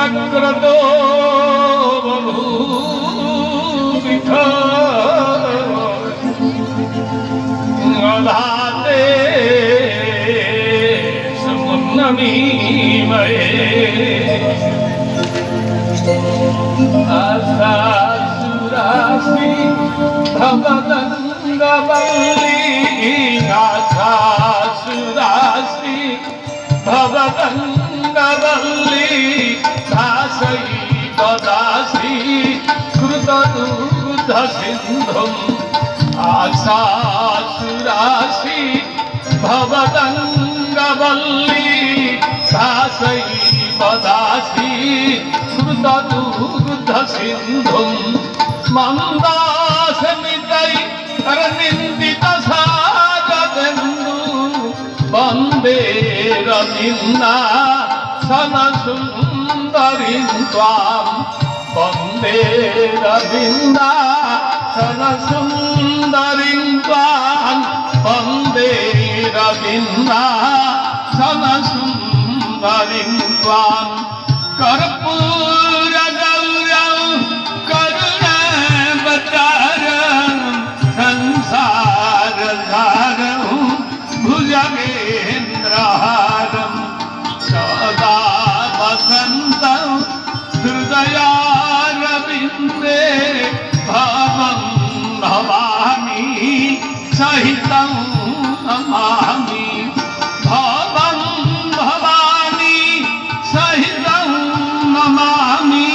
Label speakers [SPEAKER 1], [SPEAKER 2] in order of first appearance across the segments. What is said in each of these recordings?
[SPEAKER 1] जाग्रतो बभूविथ अधाते समुन्नमीमये आशासुरासि भवदङ्गवल्ली आशासुरासि भवदङ्गवल्ली दासै वदासि कृतदुग्धसिन्धुम् आशासुरासि भवदङ्गवल्ली दासै वदासि कृतदुग्धसिन्धुम् मन्दासमितै निन्दितसागरेन्दु वन्दे रवीन्द्रसनसुन्दरीं त्वां वन्दे रवीन्द्रसनसुन्दरीं त्वां वन्दे रवीन्द्रसनसुन्दरीं त्वां कर्पूरगौरं करुणावतारं संसारसारं भुजगेन्द्रहारं सदा वसन्तं हृदयारविन्दे भवं भवानी सहितं नमामि भवं भवानी सहितं नमामि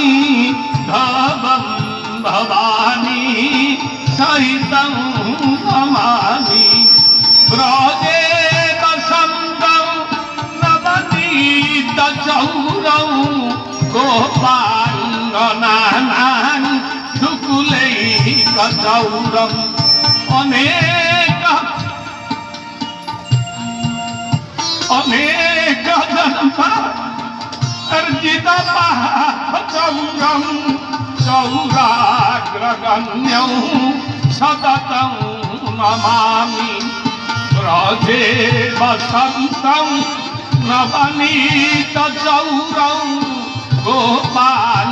[SPEAKER 1] भवं भवानी सहितं नमामि ब्रजे वसन्तं नवनीतचौरं गोपाङ्गनानां दुकुलैकचौरम् अनेक जन्मार्जितपापचौरं चौराग्रगण्यं सततं नमामि ब्रजे वसन्तं नवनीतचौरं गोपाङ्गनानां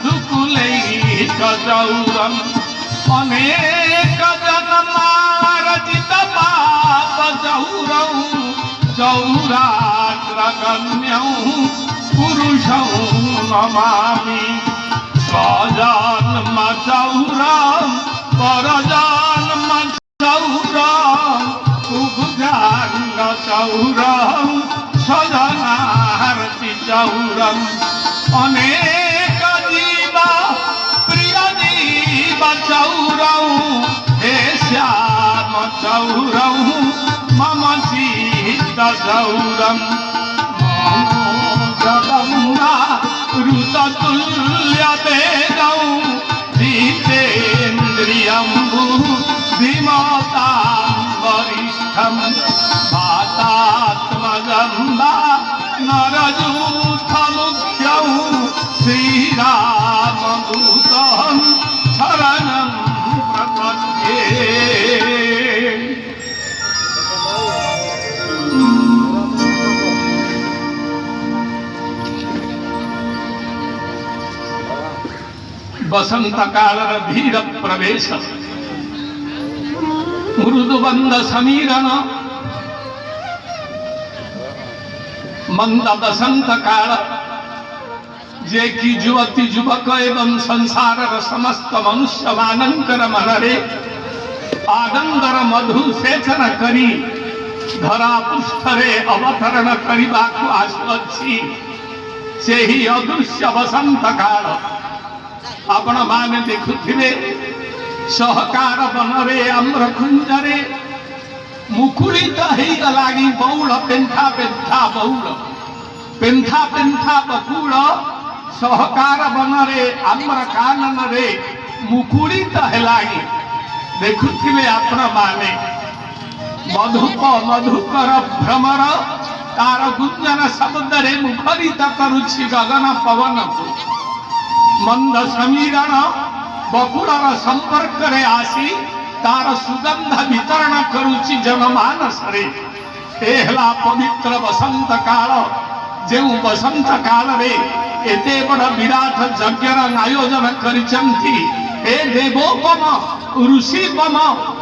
[SPEAKER 1] दुकुलैकचौरम् अनेक जन्मार्जितपापचौरं चौराग्रगण्यं पुरुषं नमामि स्वजन्मचौरं परजन्मचौरं उभुजाङ्गचौरं स्वजनार्तिचौरम् अनेक जीवा चौरं हे श्याम चौरं मम चित्तचौरं जगन्ना ऋततुल्यतेजं जितेन्द्रियं बुद्धिमतां वरिष्ठं वातात्मजं वा नरयूथमुख्यं श्रीरामदूतं शरणं प्रपद्ये। वसंत कालर धीर प्रवेश मृदुबंद समीरण मंद बसंत काल जे कि युवती युवक एवं संसार समस्त मनुष्य मानंकर मनरे आनंदर मधु सेचन करी धरा पृष्ठरे अवतरण करने आसुअछि से ही अदृश्य बसंत काल आपण माने देखुथिबे सहकार बनरे आम्रकुंजरे मुकुलित होगलागी बौल पेंथा पेंथा बौल पेंथा पेंथा बकुल सहकार बनरे आम्र काननरे मुकुलित हेलागी देखुथिबे आपण माने मधुप मधुकर भ्रमर तार गुंजन शब्दरे मुखरित करुछि गगन पवन मंद समीरण बकुलर संपर्क रे आसी तार सुगंध वितरण करुछि जनमानस रे एहला पवित्र बसंत काल जो बसंत काल रे एते बड़ विराट यज्ञर आयोजन करिसंती हे देवोपम ऋषिपम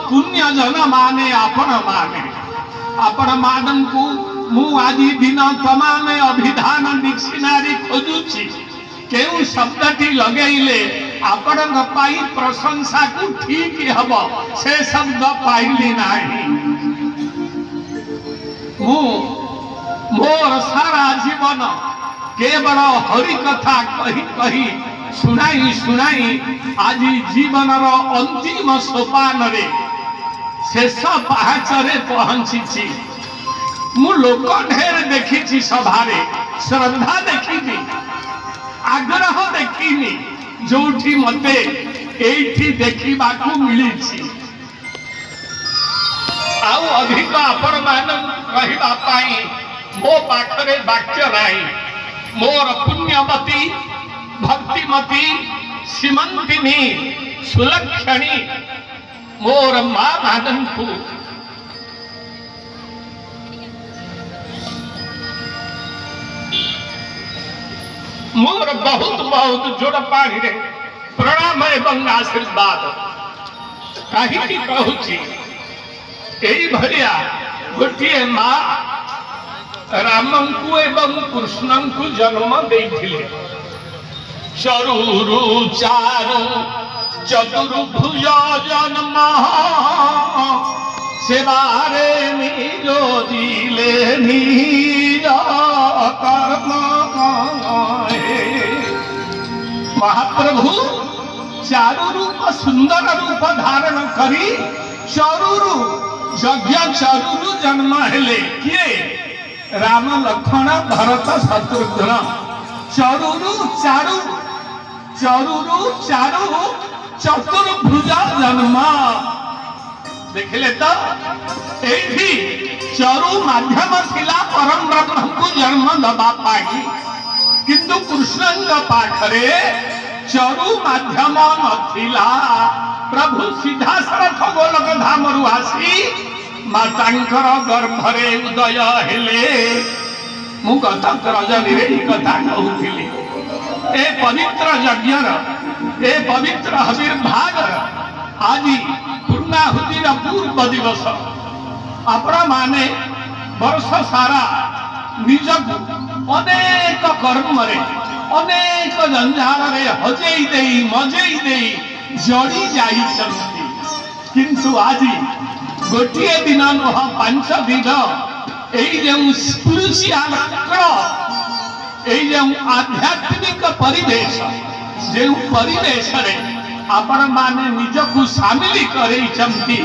[SPEAKER 1] पुण्य जन माने आपण मानंकु मु आदि दिन तमामे अभिधान डिक्शनरी खोजुछि केउ शब्दटी लगेइले आपण पाई प्रशंसा को ठीक हब से शब्द पाइली नाही मु मोर सारा जीवन केवल हरि कथा कही कही सुनाई सुनाई आज जीवन अंतिम सोपान रे शेष पाहाच रे पहुंची मु लोक ढेर देखी सभारे श्रद्धा देखी आग्रह देखी जोठी मते एठी देखा मिली आउ अधिक आपण मान कहवा पाई मो पाखरे वाक्य नाही मोर पुण्यमती भक्तिमती सीमंतिनी सुलक्षणी मोर मां मानंतु मोर बहुत बहुत जोड़ पाड़ी रे प्रणाम एवं आशीर्वाद कहीं कहूँ यही भलिया गोटे माँ राम को एवं कृष्ण को जन्म देथिले चरुरु चारु चतुर्भुज जन्म सेवारे निजो दिले निज कर्म महाप्रभु चारु रूप सुंदर रूप धारण करी चरुरु यज्ञ चरुरु जन्म हेले किए राम लक्ष्मण भरत शत्रुघ्न चरुरु चारु चतुर्भुज जन्म देखिले तो एठी चरु माध्यम थिला परम ब्रह्म को जन्म दबा पाई किंतु कृष्ण पाखरे चरु माध्यम नथिला प्रभु सीधा सरथ गोलक धाम आसी मातांकर गर्भरे उदय हेले मु कथा रजनी रे कथा कहूली ए पवित्र यज्ञर ए पवित्र आविर्भावर आज पूर्णाहुतिर पूर्व दिवस आपण माने वर्ष सारा निजक अनेक कर्म रे अनेक जंजाल रे हजेई देई मजेई देई जड़ी जाइछंती किंतु आज गोटे दिन नुह 5 दिन एई जे स्पिरिचुअल जो आध्यात्मिक परिवेश जो परिवेश रे आपण माने निजकु सामिल करैछंती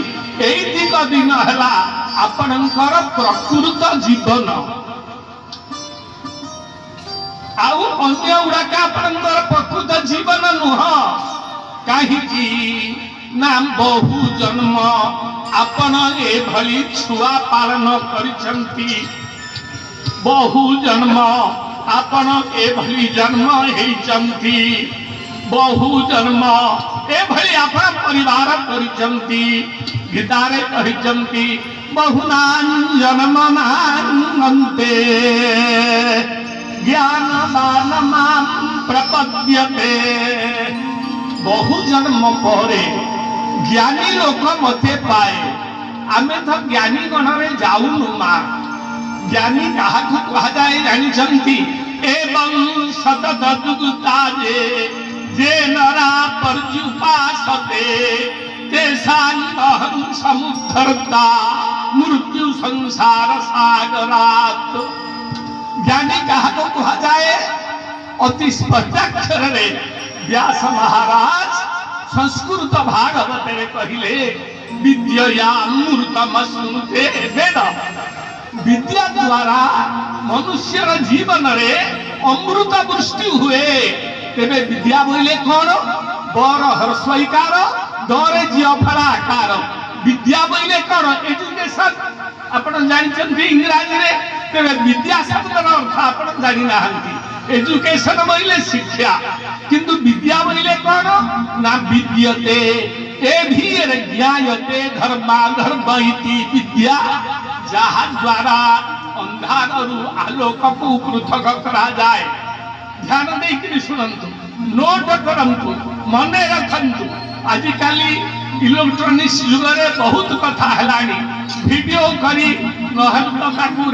[SPEAKER 1] एतिक दिन हला आपणकर प्रकृत जीवन आउ अन्य उड़ाक आपणकर प्रकृत जीवन नुह काहीकि नाम बहु जन्म आपण ए भली छुआ पालन करिछंती बहु जन्म आपण ए भली जन्म हेइछंती बहु जन्म ए भली आपण परिवार करिछंती गीतारे कहिछंती बहुनां जन्मनान्ते ज्ञानदान मां प्रपद्यते बहु जन्म परे ज्ञानी लोक मते पाए आमे तो ज्ञानी गणरे जाऊनु मां ज्ञानी काहाकु कहा जाए जानिछंती एवं सतत दुगुता जे नरा पर्युपासते तेषां समुद्धर्ता मृत्यु संसार सागरात् ज्ञानी काहाकु कहा जाए अति स्पष्टाक्षर रे व्यास महाराज संस्कृत भागवत रे कहिले विद्या अमृतमश्नुते वेद विद्या द्वारा मनुष्यर जीवन रे अमृत वृष्टि हुए तेबे विद्या बोले कौन बर हर्षईकार दरे जिफलाकार विद्या बोले कौन एजुकेशन आपण जानिछंती इंग्रजी रे तेबे विद्या शब्दर अर्थ आपण जानि नाहंती एजुकेशन बोले शिक्षा किंतु विद्या बोले कौन ना विद्यते ए भी ज्ञायते धर्मा धर्म इति विद्या जहा द्वारा अंधार आलोक को पृथक करा जाए। ध्यान देकर शुणु, नोट करंतु, मन रखंतु। आजिकल इलेक्ट्रोनिक्स युग में बहुत कथा है, वीडियो करी नहल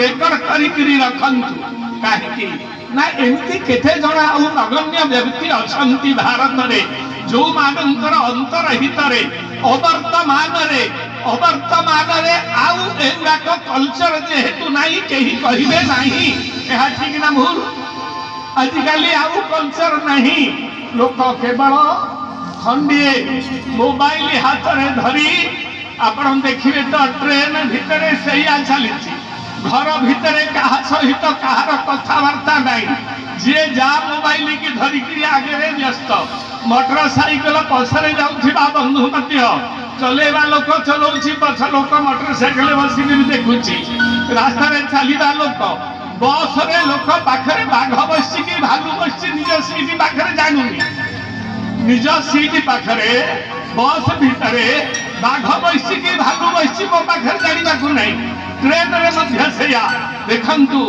[SPEAKER 1] रेकर्ड करी रखंतु। कहीं ना एमती केते जण आउ नगण्य व्यक्ति अछंती भारत में जो मानकर अंतरहित अवर्तमान आउ एगुड़ाक कल्चर जेहेतु नहीं कहीं कहे ना यह ठीक ना भूल। आजिकल आउ कल्चर नहीं, लोक केवल खंडे मोबाइल हाथ में धरी आपण देखिए तो ट्रेन भितर से चली, घर भितर क्या सहित कहार कथबार्ता नहीं, जी जा मोबाइल की धरिकी आगे व्यस्त। मोटरसाइकेल पछरे जाऊा बंधु मध्य चलेवा लोक चलाऊँ, पछ लोक मोटरसाइकेल बसिक देखुची, रास्तार चलवा लोक, बस रे लोक पाखे बाघ बस भालू बस निज सीट पाखे जानूनी, निज सीट पाखे बस भितर बाघ बस भालू बस मो पाखे जानवा नहीं। ट्रेन रे मध्य सेया देखंतु,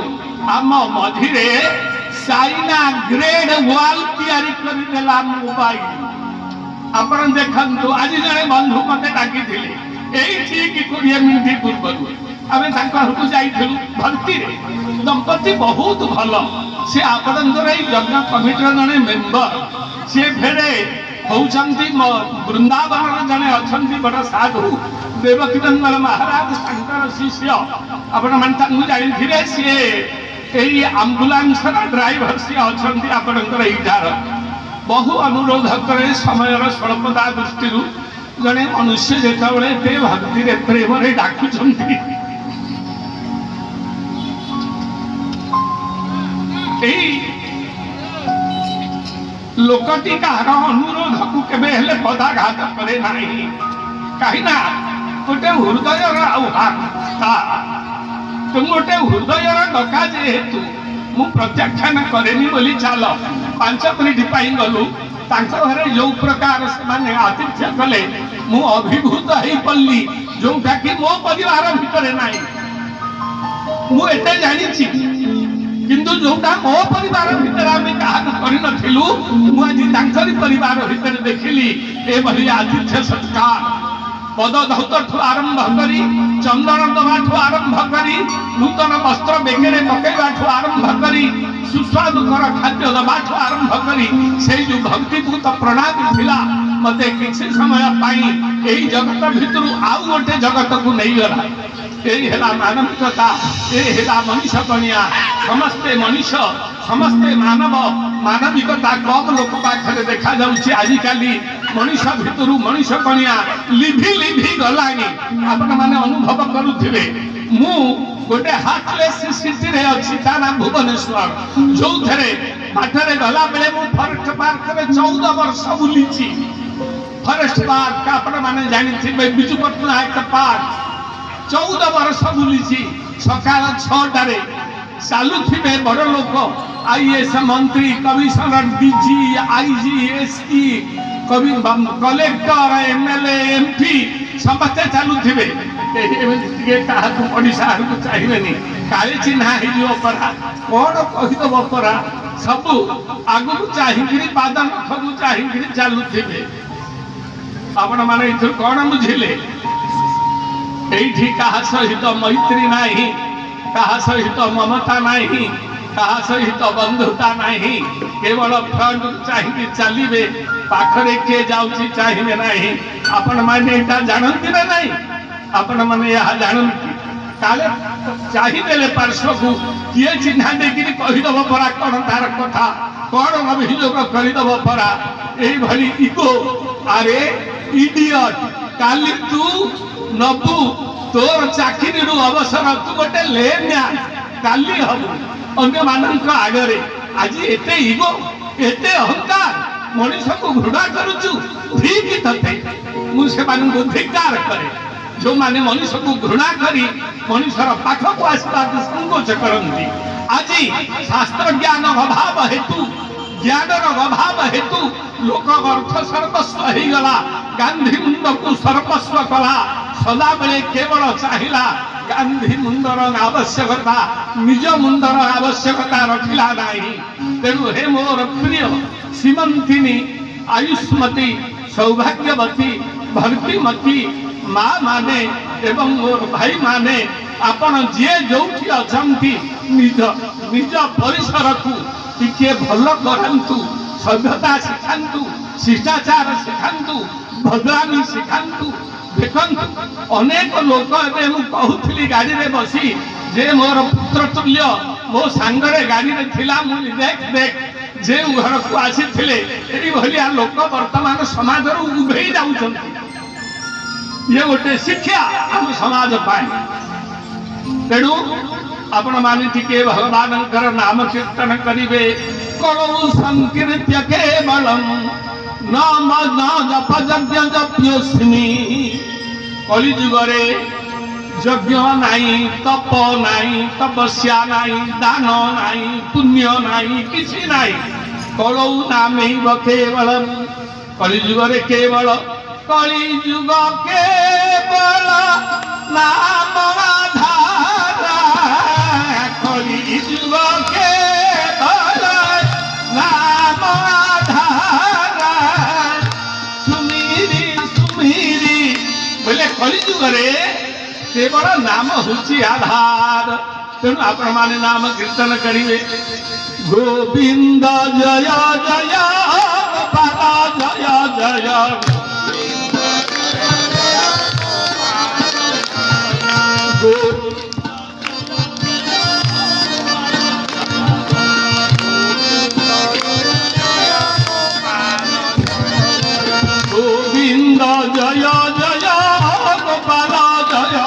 [SPEAKER 1] आम मझिरे चाइना ग्रेड वाल तैयारी करि देला मोबाइल। आपण देखंतु, आज जने बंधु मते डाकी थिले एई ठीक 20 मिनिट पूर्व आमे तांको जाइथिलु भक्ति रे। दंपति बहुत भल, से आपणकर यज्ञ कमिटर जने मेंबर, से फेरे होउचंती वृंदावन जने अछंती बड़ साधु देवकी नंदन महाराज शंकर शिष्य। आपण मान जाइथिले से एई एम्बुलेंस ड्राइवर से अछंती आपणकर इधार। बहु अनुरोध करे समयर स्वल्पता दृष्टि जने मनुष्य जेतबेले ते भक्ति रे प्रेम रे डाकुचंती, लोकटी कहार अनुरोध को केबे हेले पदाघात करे नहीं। कहीं ना गोटे हृदय तुम गोटे हृदय डका जेहेतु मु प्रत्याख्यान करेनी बोली चल 5 मिनिट पाई गलु घरे जो प्रकार से आतिथ्य कले मु अभिभूत हो पड़ी, जोटा कि मो परिवार भितर नहीं। मु एते जानिछि किंतु जोटा मो परिवार भितर आमे कहा करिनथिलु, मु आज तांकरी परिवार भितर देखिली ए भली आतिथ्य सत्कार। पद धौत आरंभ करी, चंदन दबाठू आरंभ करी, नूतन वस्त्र बेगेरे पकेबाठू आरंभ करी, सुस्वादुकर खाद्य दबाठू आरंभ करी, से जो भक्तिपूत प्रणाली थिला मते किछि समय पाई एही जगत भितर आउ गोटे जगत को नहीं गला। यही है मानविकता, यही है मनुष्य कनिया। समस्ते मनुष्य, समस्ते मानव, मानविकता कम लोक पाखे देखा जाउछि। आजिकल मनुष्य भितर मनुष्य कनिया लिभि लिभि गलानी, आपण माने अनुभव करुथिबे। मु गोटे हार्टलेस सिटी रे अछि, ता नाम भुवनेश्वर, जो थरे बाटरे गला बेले मु फॉरेस्ट पार्क रे 14 वर्ष बुलिछि। फॉरेस्ट पार्क आपण माने जानिथिबे, बिजू पट्टनायक पार्क 14 वर्ष बुलिछि। सकाल 6टारे चालुथिबे बड़ लोक, आईएएस मंत्री, commissioner, DG, IG, SP, collector, MLA, MP समस्ते चलुथिबे। ओडिशा को चाहिए काले चिन्हा हो परा कौन कहीदेव परा सब आगु चाहिए पाद नखू चाहिए चलुथिबे। आपण माने कौन बुझिले? एठी कहा सहित मैत्री नहीं, कहा सहित ममता नहीं, कहा सहित बंधुता नहीं, केवल फ्रंट चाहिए चलिए, पाखरे किए जाऊँगी चाहिए नहीं। आपण माने एटा जानती ना नहीं, आपण माने यह जानती काले चाहिए पार्श्व को किए चिन्हा देकर कहीदेव परा कौन तार कथा कौन अभियोग करदेव परा यही भली इगो। अरे इडियट, काली तू नबू तोर चाकरी अवसर, तू गोटे लेना काली हबू अन्य मानक आगरे। आज एते इगो, एते अहंकार, मनुष्य को घृणा करुचु ठीक तथे मुझे धिकार करे। जो माने मनुष्य को घृणा करी मनुष्यर पाखक आसवा संकोच करती। आज शास्त्र ज्ञान अभाव हेतु, ज्ञान अभाव हेतु लोक अर्थ सर्वस्व हो गला। गांधी मुंड को सर्वस्व कला, सदा बेले केवल चाहिला ଗାନ୍ଧୀ ମୁଣ୍ଡର ଆବଶ୍ୟକତା ନିଜ ମୁଣ୍ଡର ଆବଶ୍ୟକତା ରଖିଲା ନାହିଁ। ତେଣୁ ହେ ମୋର ପ୍ରିୟ ଶ୍ରୀମନ୍ତିନୀ, ଆୟୁଷ୍ମତୀ, ସୌଭାଗ୍ୟବତୀ, ଭକ୍ତିମତୀ ମା ମାନେ ଏବଂ ମୋର ଭାଇମାନେ, ଆପଣ ଯିଏ ଯୋଉଠି ଅଛନ୍ତି ନିଜ ନିଜ ପରିସରକୁ ଟିକେ ଭଲ କରାନ୍ତୁ, ସଭ୍ୟତା ଶିଖାନ୍ତୁ, ଶିଷ୍ଟାଚାର ଶିଖାନ୍ତୁ, ଭଦ୍ରାମୀ ଶିଖାନ୍ତୁ। ଦେଖନ୍ତୁ ଅନେକ ଲୋକ, ଏବେ ମୁଁ କହୁଥିଲି ଗାଡ଼ିରେ ବସି ଯେ ମୋର ପୁତ୍ର ତୁଲ୍ୟ ମୋ ସାଙ୍ଗରେ ଗାଡ଼ିରେ ଥିଲା, ମୁଁ ଦେଖ ଯେଉଁ ଘରକୁ ଆସିଥିଲେ ଏଇଭଳିଆ ଲୋକ ବର୍ତ୍ତମାନ ସମାଜରୁ ଉଭେଇ ଯାଉଛନ୍ତି। ଇଏ ଗୋଟେ ଶିକ୍ଷା ଆମ ସମାଜ ପାଇଁ। ତେଣୁ ଆପଣମାନେ ଟିକେ ଭଗବାନଙ୍କର ନାମ କୀର୍ତ୍ତନ କରିବେ। କଳଉ ସଂକୀର୍ତ୍ୟ କେବଳଂ ନାମ ନ ଜପ ଯଜ୍ଞ ଜପ୍ୟସ୍ମି। କଳି ଯୁଗରେ ଯଜ୍ଞ ନାହିଁ, ତପ ନାହିଁ, ତପସ୍ୟା ନାହିଁ, ଦାନ ନାହିଁ, ପୁଣ୍ୟ ନାହିଁ, କିଛି ନାହିଁ। କଳଉ ନାମୈବ କେବଳଂ। କଳି ଯୁଗରେ କେବଳ କଳି ଯୁଗ କେବଳ ନାମ ଆଧାର। କଳି ଯୁଗ କେବଳ ନାମ ଆଧାର। ସୁମିରି ସୁମିରି ବୋଲେ କଳି ଯୁଗରେ କେବଳ ନାମ ହେଉଛି ଆଧାର। ତେଣୁ ଆପଣମାନେ ନାମ କୀର୍ତ୍ତନ କରିବେ। ଗୋବିନ୍ଦ ଜୟ ଜୟ ଗୋପାଳ ଜୟ ଜୟ। গোবিন্দ জয় জয় গোপাল জয়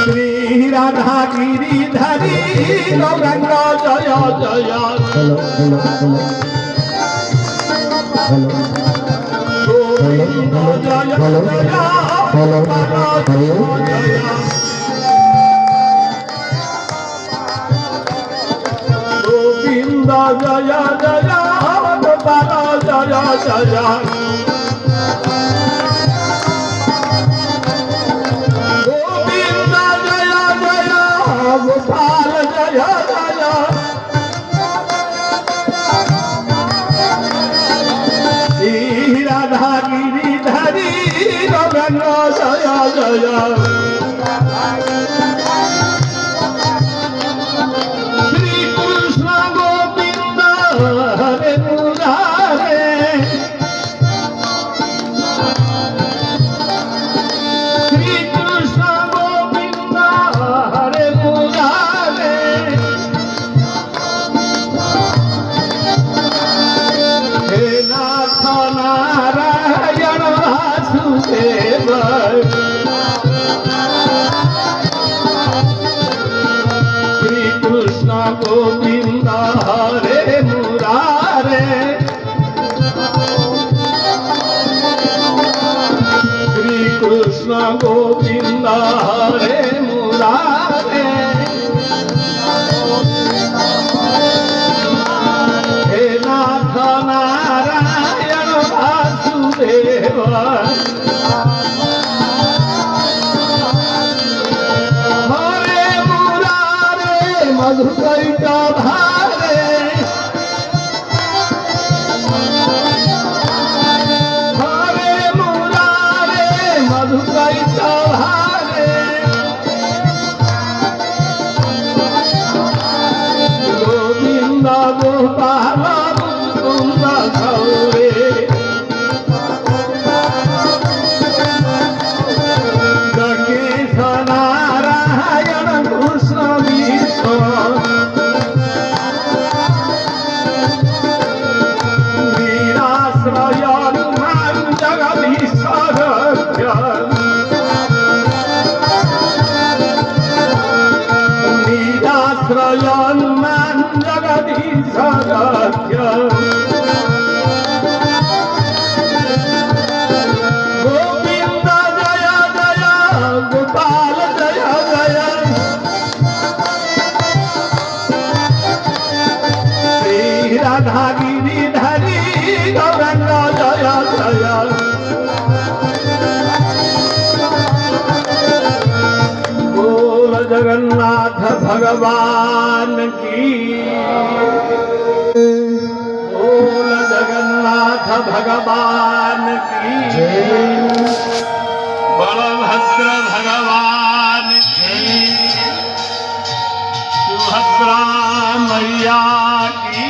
[SPEAKER 1] শ্রী রাধা গিরিধারী গৌরাঙ্গ জয় জয়। গোবিন্দ জয় জয় গোপাল জয়। গোবিন্দ জয় জয় গোপাল জয় জয়। গোবিন্দ জয় জয় গোপাল জয় জয়। শ্রী রাধা গিরিধারী গৌরাঙ্গ জয় জয়। হরে মুরারে শ্রী কৃষ্ণ গোবিন্দ হরে মুরারে। হে নাথ নারায়ণ বাসুদেব। শ্রী কৃষ্ণ গোবিন্দ হরে মুরারে। শ্রী কৃষ্ণ গোবিন্দ হরে মুরারে। হে নাথ নারায়ণ বাসুদেব। হরে মুরারে মধুকৈট ভারে। হরে মুরারে মধুকৈট ভারে। গোবিন্দ গোপাল মুকুন্দ গৌরে। জগেশ নারায়ণ কৃষ্ণ বিষ্ণু। নিরাশ্রয় হনুমান জগদীশ্বর। जगन्नाथ भगवान की बोल जगन्नाथ भगवान की बलभद्र भगवान की सुभद्रा मैया की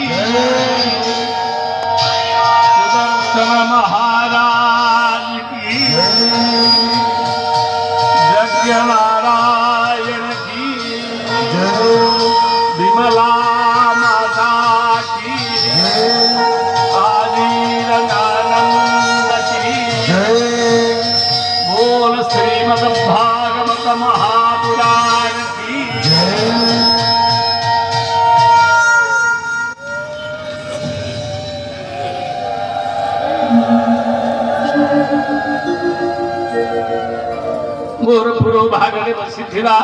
[SPEAKER 1] सुदर्शन महाराज की यज्ञ नारायण की विमला माता की आदिरंगानंद की बोल श्रीमद्भागवत महापुराण की मोर पूर्व भागरे बसिथिला